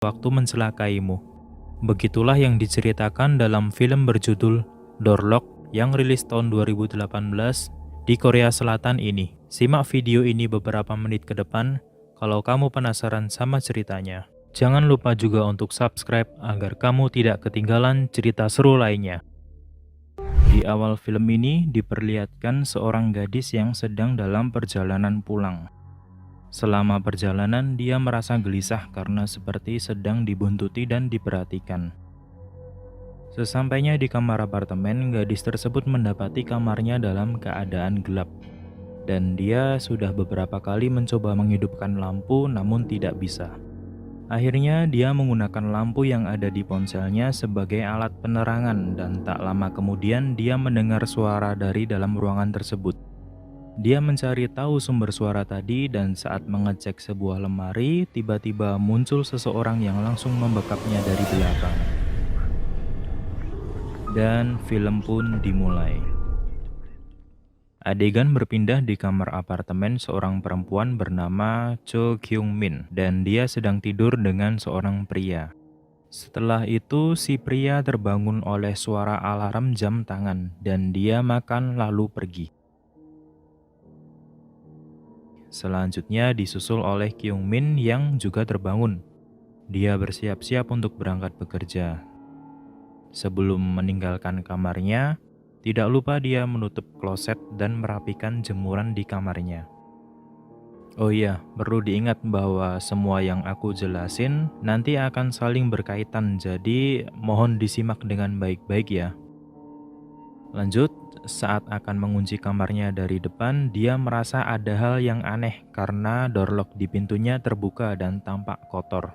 waktu mencelakaimu. Begitulah yang diceritakan dalam film berjudul Door Lock yang rilis tahun 2018 di Korea Selatan ini. Simak video ini beberapa menit ke depan kalau kamu penasaran sama ceritanya. Jangan lupa juga untuk subscribe agar kamu tidak ketinggalan cerita seru lainnya. Di awal film ini diperlihatkan seorang gadis yang sedang dalam perjalanan pulang. Selama perjalanan, dia merasa gelisah karena seperti sedang dibuntuti dan diperhatikan. Sesampainya di kamar apartemen, gadis tersebut mendapati kamarnya dalam keadaan gelap. Dan dia sudah beberapa kali mencoba menghidupkan lampu namun tidak bisa. Akhirnya dia menggunakan lampu yang ada di ponselnya sebagai alat penerangan dan tak lama kemudian dia mendengar suara dari dalam ruangan tersebut. Dia mencari tahu sumber suara tadi dan saat mengecek sebuah lemari, tiba-tiba muncul seseorang yang langsung membekapnya dari belakang. Dan film pun dimulai. Adegan berpindah di kamar apartemen seorang perempuan bernama Cho Kyung Min dan dia sedang tidur dengan seorang pria. Setelah itu si pria terbangun oleh suara alarm jam tangan dan dia makan lalu pergi. Selanjutnya disusul oleh Kyung Min yang juga terbangun. Dia bersiap-siap untuk berangkat bekerja. Sebelum meninggalkan kamarnya, tidak lupa dia menutup kloset dan merapikan jemuran di kamarnya. Oh iya, perlu diingat bahwa semua yang aku jelasin nanti akan saling berkaitan, jadi mohon disimak dengan baik-baik ya. Lanjut, saat akan mengunci kamarnya dari depan, dia merasa ada hal yang aneh karena door lock di pintunya terbuka dan tampak kotor.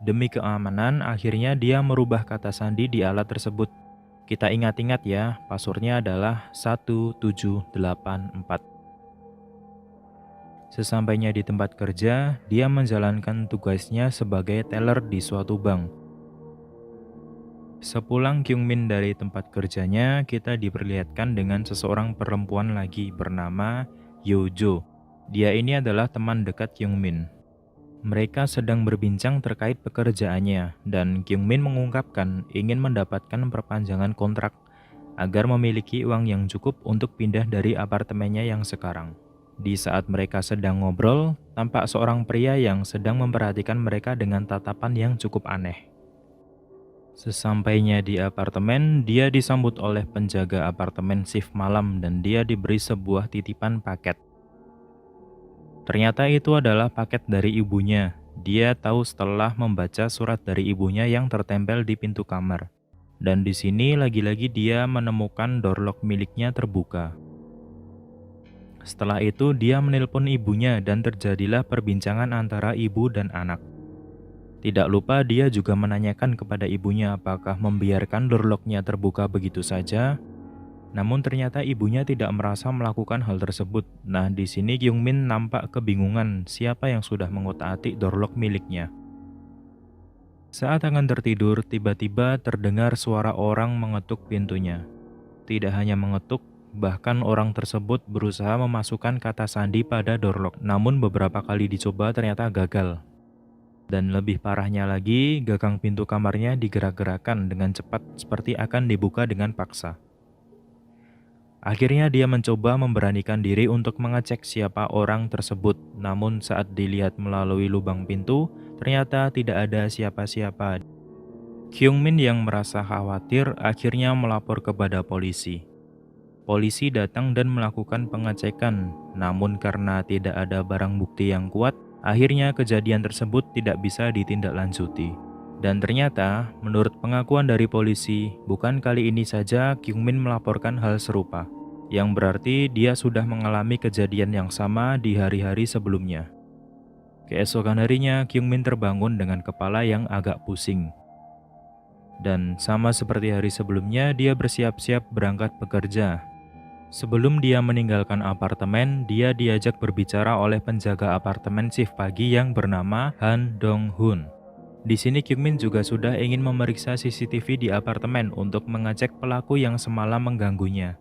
Demi keamanan, akhirnya dia merubah kata sandi di alat tersebut. Kita ingat-ingat ya, passwordnya adalah 1784. Sesampainya di tempat kerja, dia menjalankan tugasnya sebagai teller di suatu bank. Sepulang Kyung Min dari tempat kerjanya, kita diperlihatkan dengan seseorang perempuan lagi bernama Yojo. Dia ini adalah teman dekat Kyung Min. Mereka sedang berbincang terkait pekerjaannya, dan Kyung Min mengungkapkan ingin mendapatkan perpanjangan kontrak agar memiliki uang yang cukup untuk pindah dari apartemennya yang sekarang. Di saat mereka sedang ngobrol, tampak seorang pria yang sedang memperhatikan mereka dengan tatapan yang cukup aneh. Sesampainya di apartemen, dia disambut oleh penjaga apartemen shift malam dan dia diberi sebuah titipan paket. Ternyata itu adalah paket dari ibunya. Dia tahu setelah membaca surat dari ibunya yang tertempel di pintu kamar. Dan di sini lagi-lagi dia menemukan door lock miliknya terbuka. Setelah itu dia menelpon ibunya dan terjadilah perbincangan antara ibu dan anak. Tidak lupa dia juga menanyakan kepada ibunya apakah membiarkan door lock-nya terbuka begitu saja. Namun ternyata ibunya tidak merasa melakukan hal tersebut. Nah, di sini Kyung Min nampak kebingungan siapa yang sudah mengotak-atik door lock miliknya. Saat akan tertidur, tiba-tiba terdengar suara orang mengetuk pintunya. Tidak hanya mengetuk, bahkan orang tersebut berusaha memasukkan kata sandi pada door lock. Namun beberapa kali dicoba ternyata gagal. Dan lebih parahnya lagi, gagang pintu kamarnya digerak-gerakan dengan cepat seperti akan dibuka dengan paksa. Akhirnya dia mencoba memberanikan diri untuk mengecek siapa orang tersebut. Namun saat dilihat melalui lubang pintu, ternyata tidak ada siapa-siapa. Kyung Min yang merasa khawatir akhirnya melapor kepada polisi. Polisi datang dan melakukan pengecekan. Namun karena tidak ada barang bukti yang kuat, akhirnya kejadian tersebut tidak bisa ditindaklanjuti. Dan ternyata, menurut pengakuan dari polisi, bukan kali ini saja Kyung Min melaporkan hal serupa, yang berarti dia sudah mengalami kejadian yang sama di hari-hari sebelumnya. Keesokan harinya, Kyung Min terbangun dengan kepala yang agak pusing. Dan sama seperti hari sebelumnya, dia bersiap-siap berangkat bekerja. Sebelum dia meninggalkan apartemen, dia diajak berbicara oleh penjaga apartemen shift pagi yang bernama Han Dong-hun. Di sini Kyung Min juga sudah ingin memeriksa CCTV di apartemen untuk mengecek pelaku yang semalam mengganggunya.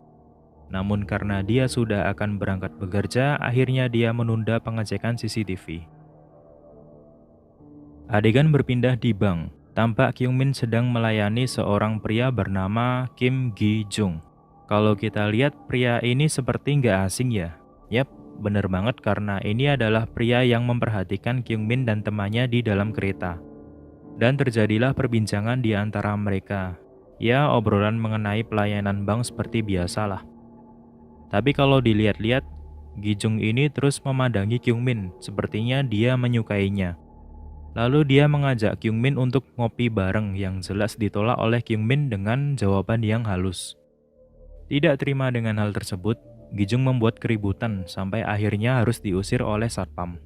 Namun karena dia sudah akan berangkat bekerja, akhirnya dia menunda pengecekan CCTV. Adegan berpindah di bank. Tampak Kyung Min sedang melayani seorang pria bernama Kim Gi Jung. Kalau kita lihat pria ini seperti nggak asing ya. Yap, bener banget karena ini adalah pria yang memperhatikan Kyung Min dan temannya di dalam kereta. Dan terjadilah perbincangan di antara mereka. Ya, obrolan mengenai pelayanan bank seperti biasalah. Tapi kalau dilihat-lihat, Gi Jung ini terus memandangi Kyung Min, sepertinya dia menyukainya. Lalu dia mengajak Kyung Min untuk ngopi bareng yang jelas ditolak oleh Kyung Min dengan jawaban yang halus. Tidak terima dengan hal tersebut, Gi Jung membuat keributan sampai akhirnya harus diusir oleh satpam.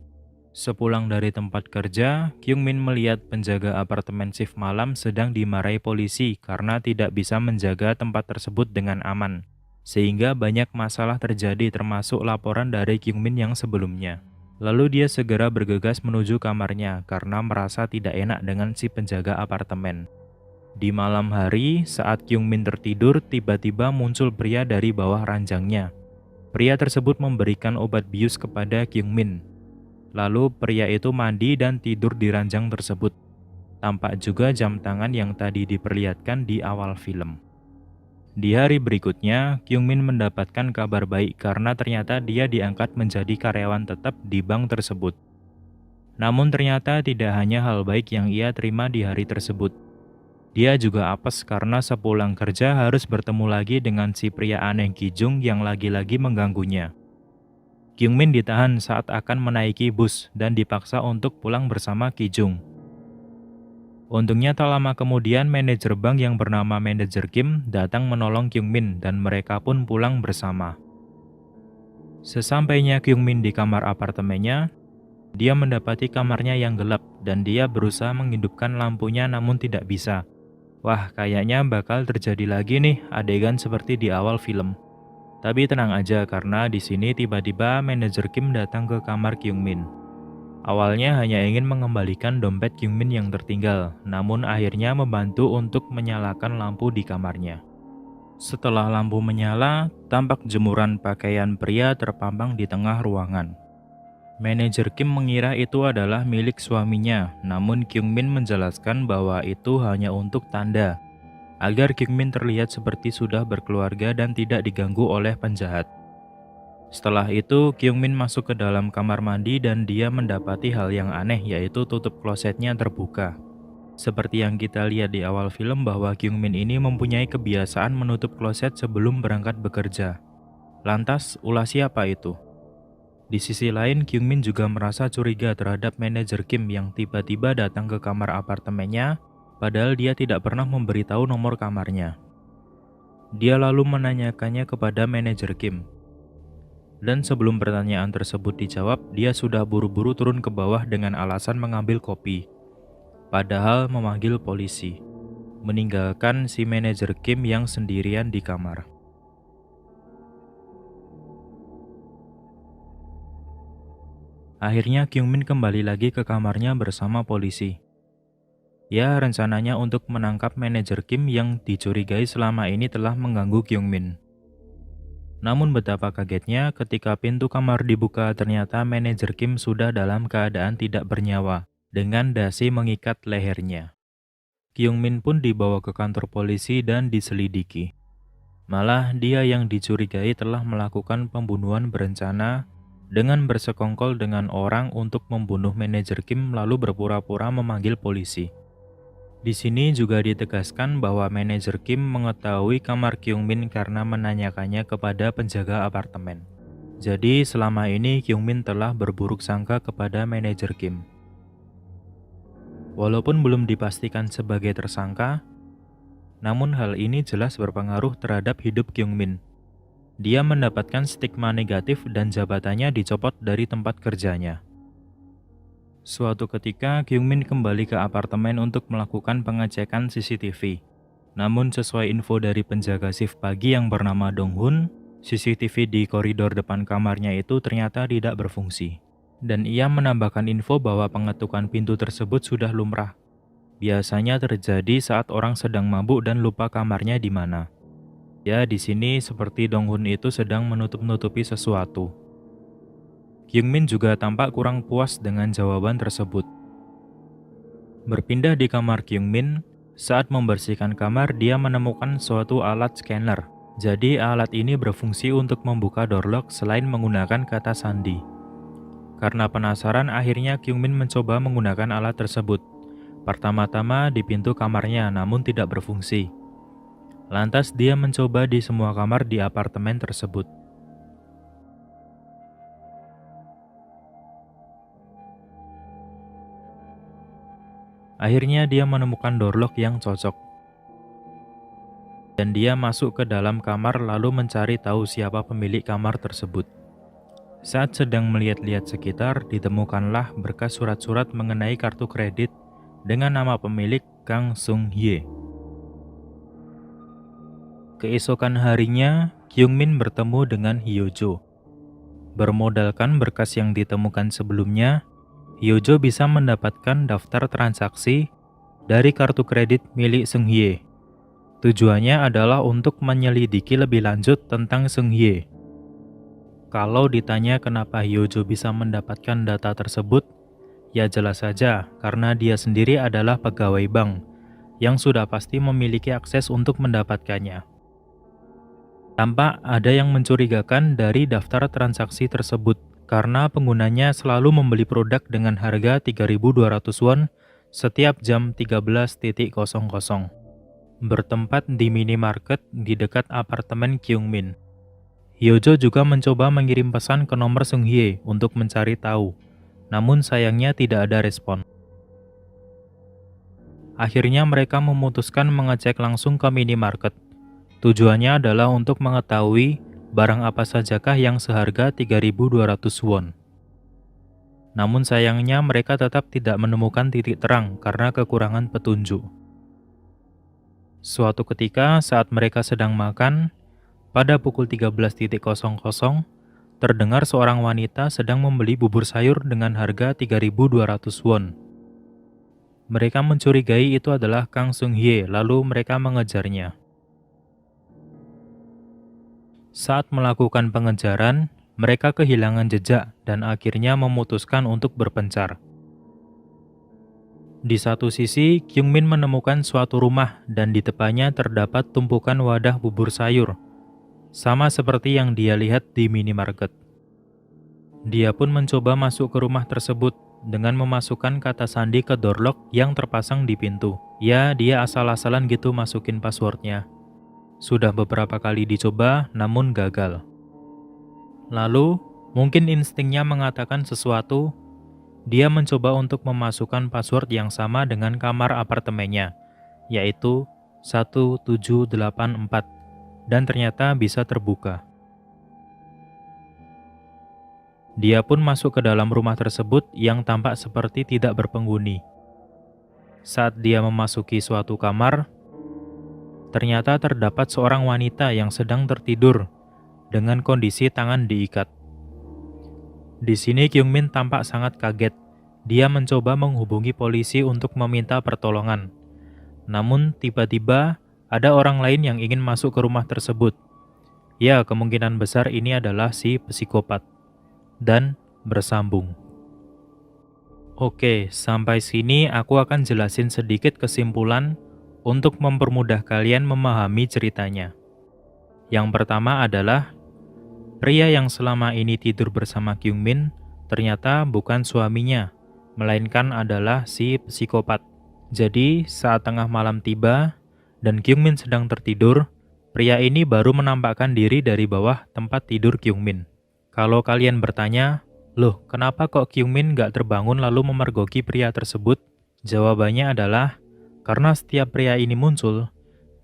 Sepulang dari tempat kerja, Kyung Min melihat penjaga apartemen shift malam sedang dimarahi polisi karena tidak bisa menjaga tempat tersebut dengan aman. Sehingga banyak masalah terjadi termasuk laporan dari Kyung Min yang sebelumnya. Lalu dia segera bergegas menuju kamarnya karena merasa tidak enak dengan si penjaga apartemen. Di malam hari, saat Kyung Min tertidur, tiba-tiba muncul pria dari bawah ranjangnya. Pria tersebut memberikan obat bius kepada Kyung Min. Lalu pria itu mandi dan tidur di ranjang tersebut. Tampak juga jam tangan yang tadi diperlihatkan di awal film. Di hari berikutnya, Kyung Min mendapatkan kabar baik karena ternyata dia diangkat menjadi karyawan tetap di bank tersebut. Namun ternyata tidak hanya hal baik yang ia terima di hari tersebut. Dia juga apes karena sepulang kerja harus bertemu lagi dengan si pria aneh Gi Jung yang lagi-lagi mengganggunya. Kyung Min ditahan saat akan menaiki bus dan dipaksa untuk pulang bersama Gi Jung. Untungnya tak lama kemudian manajer bank yang bernama Manajer Kim datang menolong Kyung Min dan mereka pun pulang bersama. Sesampainya Kyung Min di kamar apartemennya, dia mendapati kamarnya yang gelap dan dia berusaha menghidupkan lampunya namun tidak bisa. Wah, kayaknya bakal terjadi lagi nih adegan seperti di awal film. Tapi tenang aja karena di sini tiba-tiba Manajer Kim datang ke kamar Kyung Min. Awalnya hanya ingin mengembalikan dompet Kyung Min yang tertinggal, namun akhirnya membantu untuk menyalakan lampu di kamarnya. Setelah lampu menyala, tampak jemuran pakaian pria terpampang di tengah ruangan. Manajer Kim mengira itu adalah milik suaminya, namun Kyung Min menjelaskan bahwa itu hanya untuk tanda, agar Kyung Min terlihat seperti sudah berkeluarga dan tidak diganggu oleh penjahat. Setelah itu, Kyung Min masuk ke dalam kamar mandi dan dia mendapati hal yang aneh yaitu tutup klosetnya terbuka. Seperti yang kita lihat di awal film bahwa Kyung Min ini mempunyai kebiasaan menutup kloset sebelum berangkat bekerja. Lantas, ulah siapa itu? Di sisi lain, Kyung Min juga merasa curiga terhadap manajer Kim yang tiba-tiba datang ke kamar apartemennya, padahal dia tidak pernah memberitahu nomor kamarnya. Dia lalu menanyakannya kepada manajer Kim. Dan sebelum pertanyaan tersebut dijawab, dia sudah buru-buru turun ke bawah dengan alasan mengambil kopi. Padahal memanggil polisi, meninggalkan si manajer Kim yang sendirian di kamar. Akhirnya Kyung Min kembali lagi ke kamarnya bersama polisi. Ya, rencananya untuk menangkap manajer Kim yang dicurigai selama ini telah mengganggu Kyung Min. Namun betapa kagetnya ketika pintu kamar dibuka ternyata manajer Kim sudah dalam keadaan tidak bernyawa dengan dasi mengikat lehernya. Kyung Min pun dibawa ke kantor polisi dan diselidiki. Malah dia yang dicurigai telah melakukan pembunuhan berencana dengan bersekongkol dengan orang untuk membunuh manajer Kim lalu berpura-pura memanggil polisi. Di sini juga ditegaskan bahwa manajer Kim mengetahui kamar Kyung Min karena menanyakannya kepada penjaga apartemen. Jadi selama ini Kyung Min telah berburuk sangka kepada manajer Kim. Walaupun belum dipastikan sebagai tersangka, namun hal ini jelas berpengaruh terhadap hidup Kyung Min. Dia mendapatkan stigma negatif dan jabatannya dicopot dari tempat kerjanya. Suatu ketika, Kyung Min kembali ke apartemen untuk melakukan pengecekan CCTV. Namun sesuai info dari penjaga shift pagi yang bernama Dong Hun, CCTV di koridor depan kamarnya itu ternyata tidak berfungsi. Dan ia menambahkan info bahwa pengetukan pintu tersebut sudah lumrah. Biasanya terjadi saat orang sedang mabuk dan lupa kamarnya di mana. Ya, di sini seperti Dong Hun itu sedang menutup-nutupi sesuatu. Kyung Min juga tampak kurang puas dengan jawaban tersebut. Berpindah di kamar Kyungmin, saat membersihkan kamar dia menemukan suatu alat scanner. Jadi alat ini berfungsi untuk membuka door lock selain menggunakan kata sandi. Karena penasaran, akhirnya Kyungmin mencoba menggunakan alat tersebut. Pertama-tama di pintu kamarnya, namun tidak berfungsi. Lantas dia mencoba di semua kamar di apartemen tersebut. Akhirnya dia menemukan door lock yang cocok. Dan dia masuk ke dalam kamar lalu mencari tahu siapa pemilik kamar tersebut. Saat sedang melihat-lihat sekitar, ditemukanlah berkas surat-surat mengenai kartu kredit dengan nama pemilik Kang Sung-hye. Keesokan harinya, Kyungmin bertemu dengan Hyojo. Bermodalkan berkas yang ditemukan sebelumnya, Hyojo bisa mendapatkan daftar transaksi dari kartu kredit milik Sung-hye. Tujuannya adalah untuk menyelidiki lebih lanjut tentang Sung-hye. Kalau ditanya kenapa Hyojo bisa mendapatkan data tersebut, ya jelas saja karena dia sendiri adalah pegawai bank yang sudah pasti memiliki akses untuk mendapatkannya. Tampak ada yang mencurigakan dari daftar transaksi tersebut karena penggunanya selalu membeli produk dengan harga 3.200 won setiap jam 13.00. Bertempat di minimarket di dekat apartemen Kyungmin. Hyojo juga mencoba mengirim pesan ke nomor Sung-hye untuk mencari tahu, namun sayangnya tidak ada respon. Akhirnya mereka memutuskan mengecek langsung ke minimarket. Tujuannya adalah untuk mengetahui barang apa sajakah yang seharga 3.200 won. Namun sayangnya mereka tetap tidak menemukan titik terang karena kekurangan petunjuk. Suatu ketika saat mereka sedang makan, pada pukul 13.00, terdengar seorang wanita sedang membeli bubur sayur dengan harga 3.200 won. Mereka mencurigai itu adalah Kang Sung-hye, lalu mereka mengejarnya. Saat melakukan pengejaran, mereka kehilangan jejak dan akhirnya memutuskan untuk berpencar. Di satu sisi, Kyungmin menemukan suatu rumah dan di depannya terdapat tumpukan wadah bubur sayur, sama seperti yang dia lihat di minimarket. Dia pun mencoba masuk ke rumah tersebut dengan memasukkan kata sandi ke door lock yang terpasang di pintu. Ya, dia asal-asalan gitu masukin passwordnya. Sudah beberapa kali dicoba, namun gagal. Lalu, mungkin instingnya mengatakan sesuatu, dia mencoba untuk memasukkan password yang sama dengan kamar apartemennya, yaitu 1784, dan ternyata bisa terbuka. Dia pun masuk ke dalam rumah tersebut yang tampak seperti tidak berpenghuni. Saat dia memasuki suatu kamar, ternyata terdapat seorang wanita yang sedang tertidur dengan kondisi tangan diikat. Di sini Kyungmin tampak sangat kaget. Dia mencoba menghubungi polisi untuk meminta pertolongan. Namun tiba-tiba ada orang lain yang ingin masuk ke rumah tersebut. Ya, kemungkinan besar ini adalah si psikopat. Dan bersambung. Oke, sampai sini aku akan jelasin sedikit kesimpulan untuk mempermudah kalian memahami ceritanya. Yang pertama adalah pria yang selama ini tidur bersama Kyungmin ternyata bukan suaminya, melainkan adalah si psikopat. Jadi, saat tengah malam tiba dan Kyungmin sedang tertidur, pria ini baru menampakkan diri dari bawah tempat tidur Kyungmin. Kalau kalian bertanya, loh kenapa kok Kyungmin gak terbangun lalu memergoki pria tersebut? Jawabannya adalah, karena setiap pria ini muncul,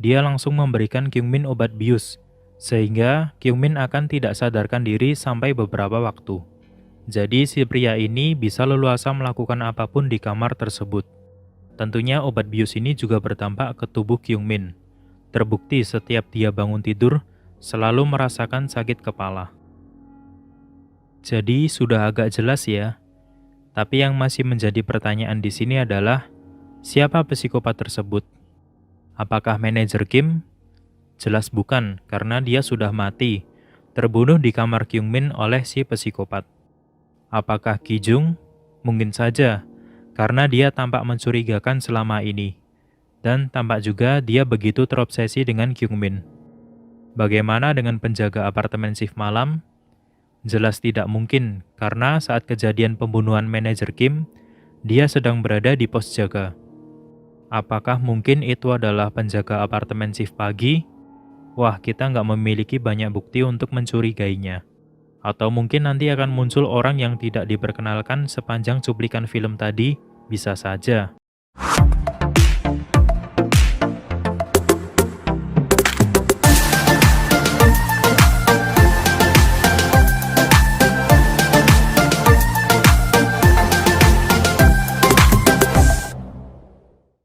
dia langsung memberikan Kyungmin obat bius, sehingga Kyungmin akan tidak sadarkan diri sampai beberapa waktu. Jadi si pria ini bisa leluasa melakukan apapun di kamar tersebut. Tentunya obat bius ini juga berdampak ke tubuh Kyungmin. Terbukti setiap dia bangun tidur, selalu merasakan sakit kepala. Jadi sudah agak jelas ya. Tapi yang masih menjadi pertanyaan di sini adalah, siapa psikopat tersebut? Apakah manajer Kim? Jelas bukan, karena dia sudah mati, terbunuh di kamar Kyungmin oleh si psikopat. Apakah Ki Jung? Mungkin saja, karena dia tampak mencurigakan selama ini. Dan tampak juga dia begitu terobsesi dengan Kyungmin. Bagaimana dengan penjaga apartemen shift malam? Jelas tidak mungkin, karena saat kejadian pembunuhan manajer Kim, dia sedang berada di pos jaga. Apakah mungkin itu adalah penjaga apartemen shift pagi? Wah, kita nggak memiliki banyak bukti untuk mencurigainya. Atau mungkin nanti akan muncul orang yang tidak diperkenalkan sepanjang cuplikan film tadi, bisa saja.